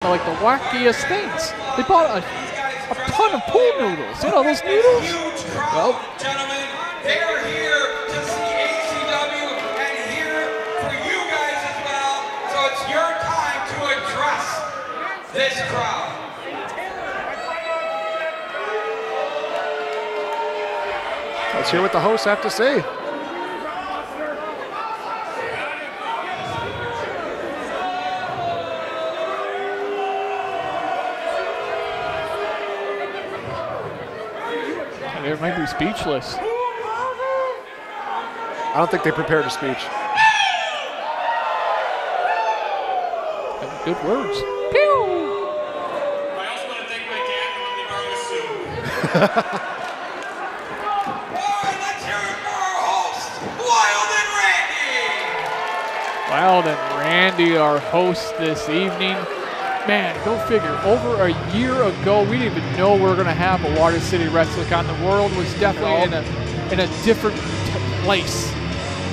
like the wackiest things. They bought a ton of pool noodles. You know those noodles? Well, gentlemen, they are here to see ACW and here for you guys as well. So it's your time to address this crowd. Let's hear what the hosts have to say. They might be speechless. I don't think they prepared a speech. Good words. Pew! I also want to thank my dad for letting me borrow his suit. All right, let's hear it for our host, Wild and Randy. Wild and Randy, our hosts this evening. Man, go figure. Over a year ago, we didn't even know we were going to have a Water City WrestleCon. The world was definitely in a different place.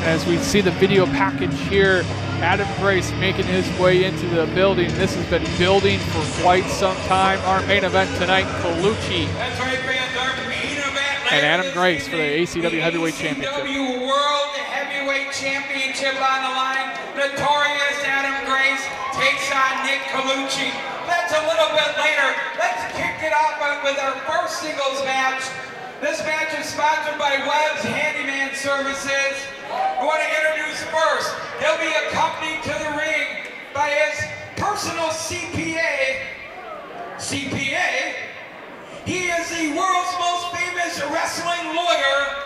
And as we see the video package here, Adam Grace making his way into the building. This has been building for quite some time. Our main event tonight, Colucci. That's right, fans. Our main event. And Adam Grace for the ACW Heavyweight Championship. ACW World Heavyweight Championship on the line. Notorious Adam Grace takes on Nick Colucci. That's a little bit later. Let's kick it off with our first singles match. This match is sponsored by Webb's Handyman Services. I want to introduce first. He'll be accompanied to the ring by his personal CPA. He is the world's most famous wrestling lawyer.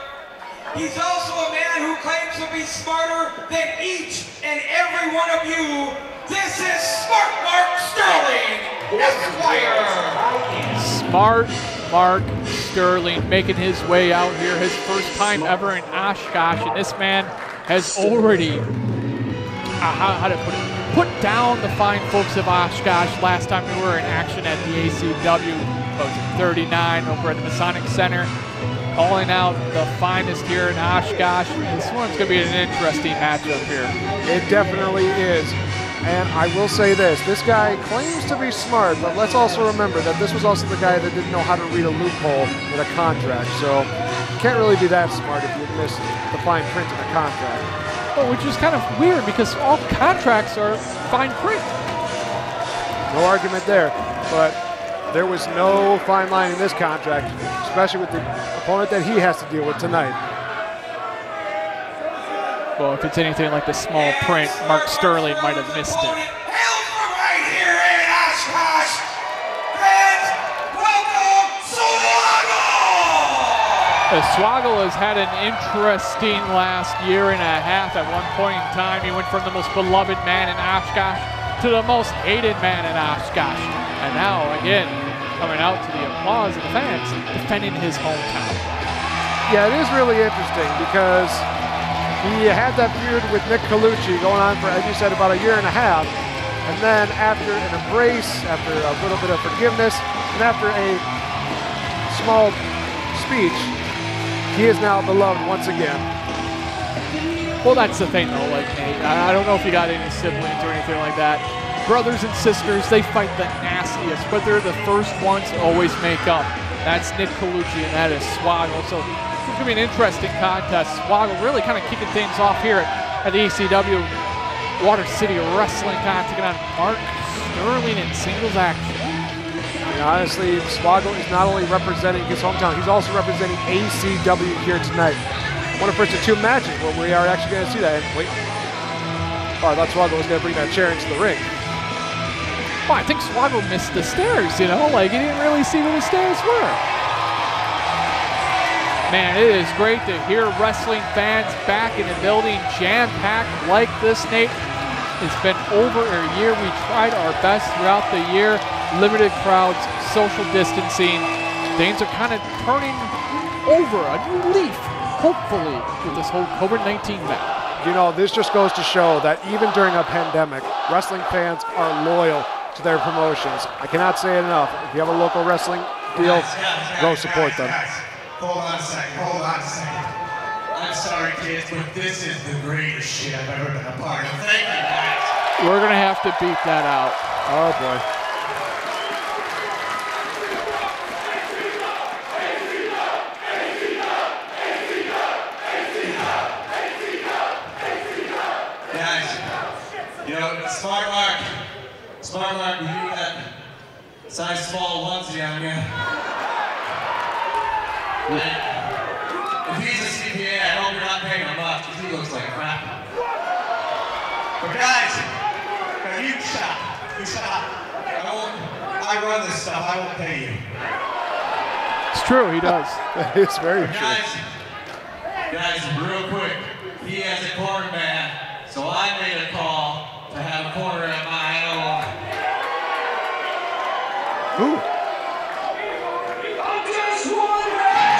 He's also a man who claims to be smarter than each and every one of you. This is Smart Mark Sterling, Esquire. Smart Mark Sterling making his way out here, his first time ever in Oshkosh, and this man has already, how to put it, put down the fine folks of Oshkosh. Last time we were in action at the ACW, 39 over at the Masonic Center, calling out the finest here in Oshkosh. This one's going to be an interesting matchup here. It definitely is. And I will say this guy claims to be smart, but let's also remember that this was also the guy that didn't know how to read a loophole in a contract. So you can't really be that smart if you miss the fine print in a contract. Well, which is kind of weird because all contracts are fine print. No argument there, but there was no fine line in this contract, especially with the opponent that he has to deal with tonight. Well, if it's anything like the small print, Mark Sterling might have missed it. Hail from right here in Oshkosh. Fans, welcome Swoggle! Swoggle has had an interesting last year and a half. At one point in time, he went from the most beloved man in Oshkosh to the most hated man in Oshkosh. And now, again, coming out to the applause of the fans, defending his hometown. Yeah, it is really interesting because he had that feud with Nick Colucci going on for, as you said, about a year and a half. And then after an embrace, after a little bit of forgiveness, and after a small speech, he is now beloved once again. Well, that's the thing, though. Like, I don't know if you got any siblings or anything like that. Brothers and sisters, they fight the nastiest, but they're the first ones to always make up. That's Nick Colucci, and that is Swoggle. So it's going to be an interesting contest. Swoggle really kind of kicking things off here at the ACW Water City Wrestling Con, taking on Mark Sterling in singles action. And honestly, Swoggle is not only representing his hometown, he's also representing ACW here tonight. One of the first of two matches where we are actually going to see that. And wait. Oh, I thought Swoggle was going to bring that chair into the ring. Well, I think Swoggle missed the stairs, you know? Like, he didn't really see where the stairs were. Man, it is great to hear wrestling fans back in the building, jam-packed like this, Nate. It's been over a year. We tried our best throughout the year. Limited crowds, social distancing. Things are kind of turning over, a new leaf, hopefully, with this whole COVID-19 battle. You know, this just goes to show that even during a pandemic, wrestling fans are loyal to their promotions. I cannot say it enough. If you have a local wrestling deal, go support them. Hold on a second. I'm sorry, kids, but this is the greatest shit I've ever been a part of. Thank you, guys. We're going to have to beat that out. Oh, boy. Mark, you do that size small onesie on you. If he's a CPA, I hope you're not paying him much, because he looks like crap. But guys, you stop. You stop. I run this stuff. I won't pay you. It's true, he does. It's very true. Guys, real quick, he has a corn man, so I made a call to have a corner at my own. Ooh.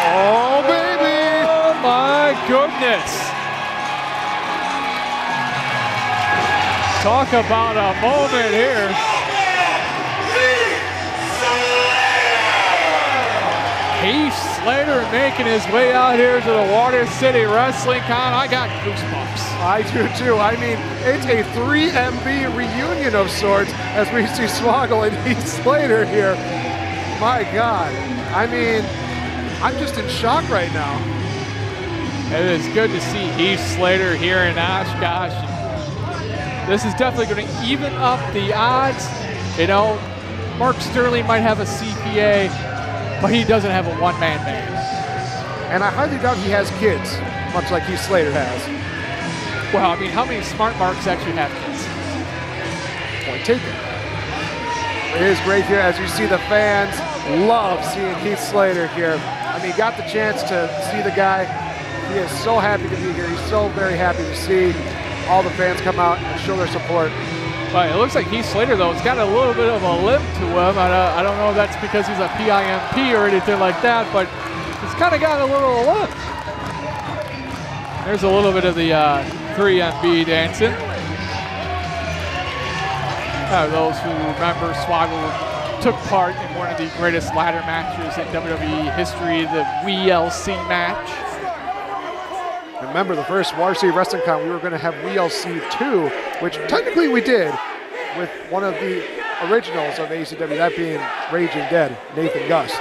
Oh, baby! Oh, my goodness. Talk about a moment here. Heath Slater making his way out here to the Water City Wrestling Con. I got goosebumps. I do too. I mean, it's a 3MB reunion of sorts as we see Swoggle and Heath Slater here. My God. I mean, I'm just in shock right now. It is good to see Heath Slater here in Oshkosh. This is definitely going to even up the odds. You know, Mark Sterling might have a CPA, but he doesn't have a one-man band. And I highly doubt he has kids, much like Heath Slater has. Well, I mean, how many smart marks actually have kids? Point taken. It is great here as you see the fans love seeing Heath Slater here. I mean, got the chance to see the guy. He is so happy to be here. He's so very happy to see all the fans come out and show their support. But it looks like Heath Slater, though, has got a little bit of a limp to him. I don't know if that's because he's a PIMP or anything like that, but he's kind of got a little limp. There's a little bit of the 3MB dancing. Those who remember, Swoggle took part in one of the greatest ladder matches in WWE history, the WLC match. Remember the first Water City Wrestling Con, we were going to have WLC 2, which technically we did, with one of the originals of ACW, that being Raging Dead, Nathan Gust.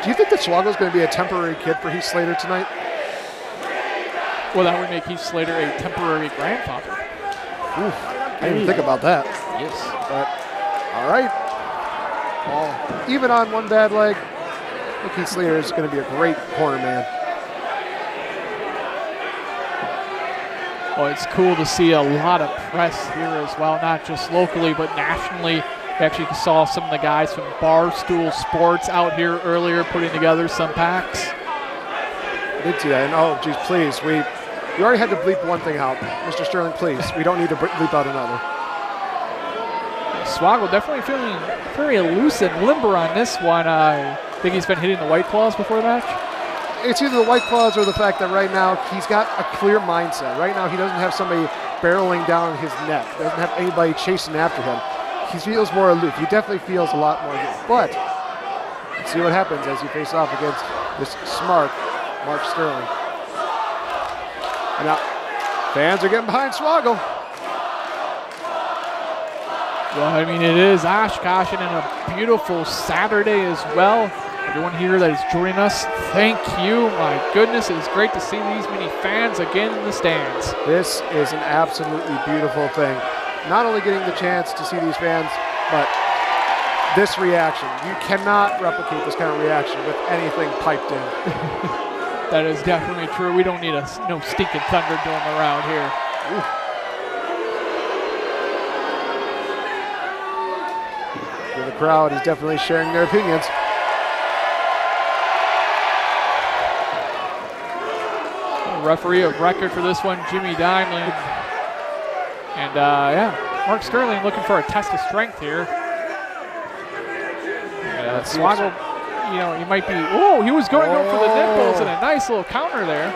Do you think that Swoggle's going to be a temporary kid for Heath Slater tonight? Well, that would make Heath Slater a temporary grandfather. Oof, I didn't even think about that. Yes. But, all right. Well, even on one bad leg, I think Heath Slater is going to be a great corner man. Well, it's cool to see a lot of press here as well, not just locally, but nationally. We actually saw some of the guys from Barstool Sports out here earlier putting together some packs. I did see that, and oh, geez, please, we already had to bleep one thing out. Mr. Sterling, please, we don't need to bleep out another. Swoggle definitely feeling very loose and limber on this one. I think he's been hitting the White Claws before the match. It's either the White Claws or the fact that right now he's got a clear mindset. Right now he doesn't have somebody barreling down his neck. Doesn't have anybody chasing after him. He feels more aloof. He definitely feels a lot more aloof. But let's see what happens as he faces off against this smart Mark Sterling. And now fans are getting behind Swoggle. Well, I mean, it is Oshkosh and a beautiful Saturday as well. Everyone here that is joining us, thank you. My goodness, it is great to see these many fans again in the stands. This is an absolutely beautiful thing. Not only getting the chance to see these fans, but this reaction. You cannot replicate this kind of reaction with anything piped in. That is definitely true. We don't need no stinking Thunderdome around here. Ooh. The crowd is definitely sharing their opinions. Referee of record for this one, Jimmy Dimely. And yeah, Mark Sterling looking for a test of strength here. Swoggle, you know, he might be, oh, he was going to go for the nipples and a nice little counter there.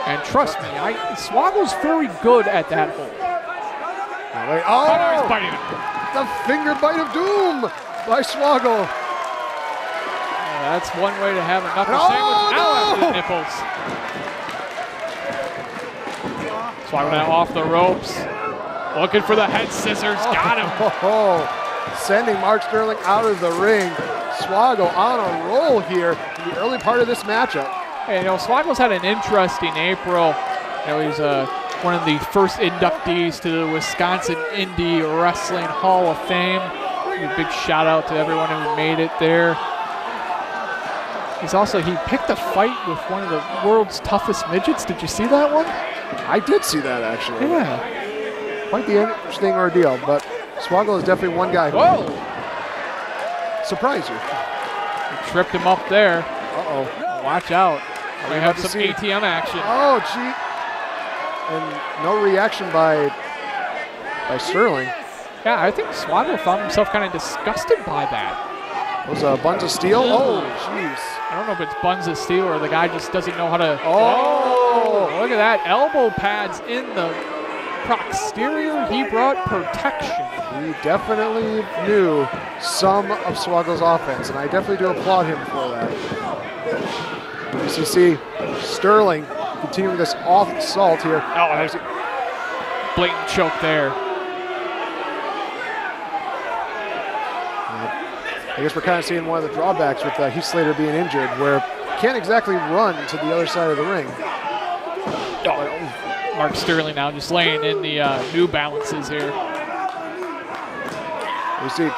And trust me, Swoggle's very good at that hold. Oh, he's biting him. The finger bite of doom by Swoggle. That's one way to have a knuckle sandwich. Now after the nipples. Swoggle now off the ropes. Looking for the head scissors. Got him. sending Mark Sterling out of the ring. Swoggle on a roll here in the early part of this matchup. Hey, you know, Swoggle's had an interesting April. You know, he's one of the first inductees to the Wisconsin Indie Wrestling Hall of Fame. A big shout out to everyone who made it there. He picked a fight with one of the world's toughest midgets. Did you see that one? I did see that, actually. Yeah. Quite the interesting ordeal, but Swoggle is definitely one guy who surprise you. He tripped him up there. Uh-oh. Watch out. We have some see. ATM action. Oh, gee. And no reaction by Sterling. Yeah, I think Swoggle found himself kind of disgusted by that. Those buns of steel? Oh, jeez. I don't know if it's buns of steel or the guy just doesn't know how to. Oh, look at that. Elbow pads in the posterior. He brought protection. He definitely knew some of Swoggle's offense, and I definitely do applaud him for that. As you see, Sterling continuing this assault here. Oh, blatant choke there. I guess we're kind of seeing one of the drawbacks with Heath Slater being injured, where he can't exactly run to the other side of the ring. Mark Sterling now just laying in the New Balances here. We see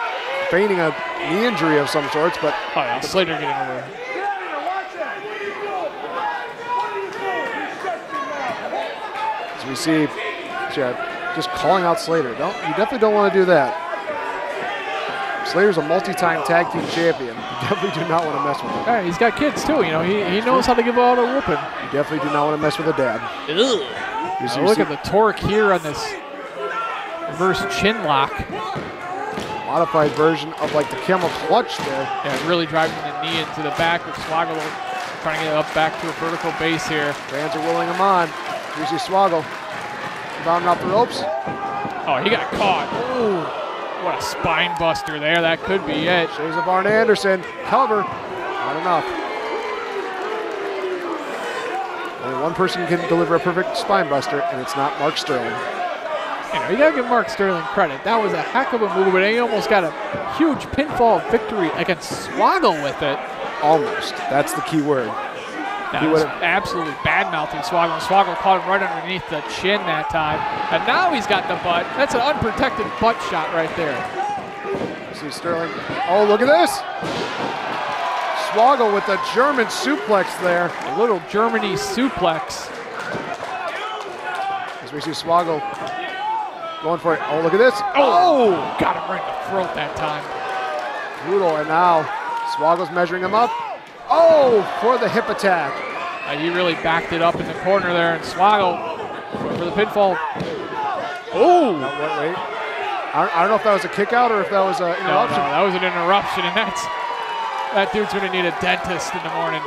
feigning a knee injury of some sorts, but Slater getting over. As we see, just calling out Slater. You definitely don't want to do that. Slater's a multi-time tag team champion. You definitely do not want to mess with him. Yeah, he's got kids too. You know, he knows how to give out a whooping. You definitely do not want to mess with a dad. Look at the torque here on this reverse chin lock. Modified version of like the camel clutch there. Yeah, really driving the knee into the back with Swoggle trying to get up back to a vertical base here. Fans are willing him on. Here's your Swoggle. Bounding off the ropes. Oh, he got caught. Ooh. What a spine buster there. That could be it. Shades of Arn Anderson. Cover. Not enough. Only one person can deliver a perfect spine buster, and it's not Mark Sterling. You know, you got to give Mark Sterling credit. That was a heck of a move, but he almost got a huge pinfall victory against Swoggle with it. Almost. That's the key word. He was absolutely bad-mouthing Swoggle. Swoggle caught him right underneath the chin that time. And now he's got the butt. That's an unprotected butt shot right there. See Sterling. Oh, look at this. Swoggle with the German suplex there. A little Germany suplex. As we see Swoggle going for it. Oh, look at this. Oh! Got him right in the throat that time. Brutal. And now Swoggle's measuring him up. Oh, for the hip attack. He really backed it up in the corner there, and Swoggle for the pinfall. Oh! No, wait. I don't know if that was a kick out or if that was an interruption. No, that was an interruption, and that dude's going to need a dentist in the morning.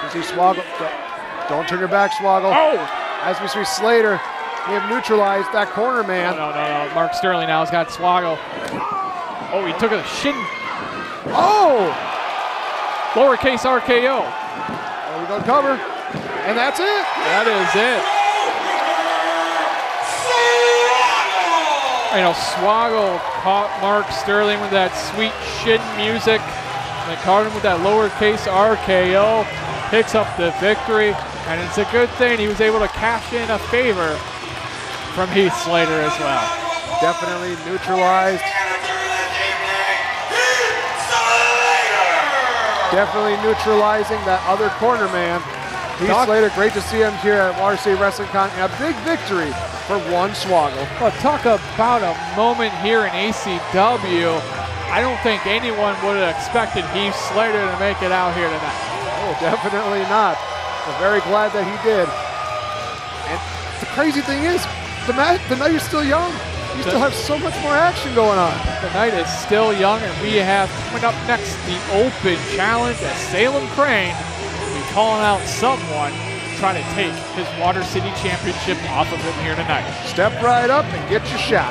You see Swoggle. Don't turn your back, Swoggle. Oh! As we see Slater, we have neutralized that corner man. No. Mark Sterling now has got Swoggle. Oh, he took a shin. Oh! Lowercase RKO. There we go, cover. And that's it. That is it. You know, Swoggle caught Mark Sterling with that sweet shin music. And caught him with that lowercase RKO. Picks up the victory. And it's a good thing he was able to cash in a favor from Heath Slater as well. Definitely neutralized. Definitely neutralizing that other corner man. Heath Slater, great to see him here at Water City Wrestling Con. And a big victory for one Swoggle. Well, talk about a moment here in ACW. I don't think anyone would have expected Heath Slater to make it out here tonight. Oh, definitely not. I'm very glad that he did. And the crazy thing is, the night is still young. You still have so much more action going on. The night is still young, and we have coming up next the Open Challenge as Salem Crane will be calling out someone trying to take his Water City Championship off of him here tonight. Step right up and get your shot.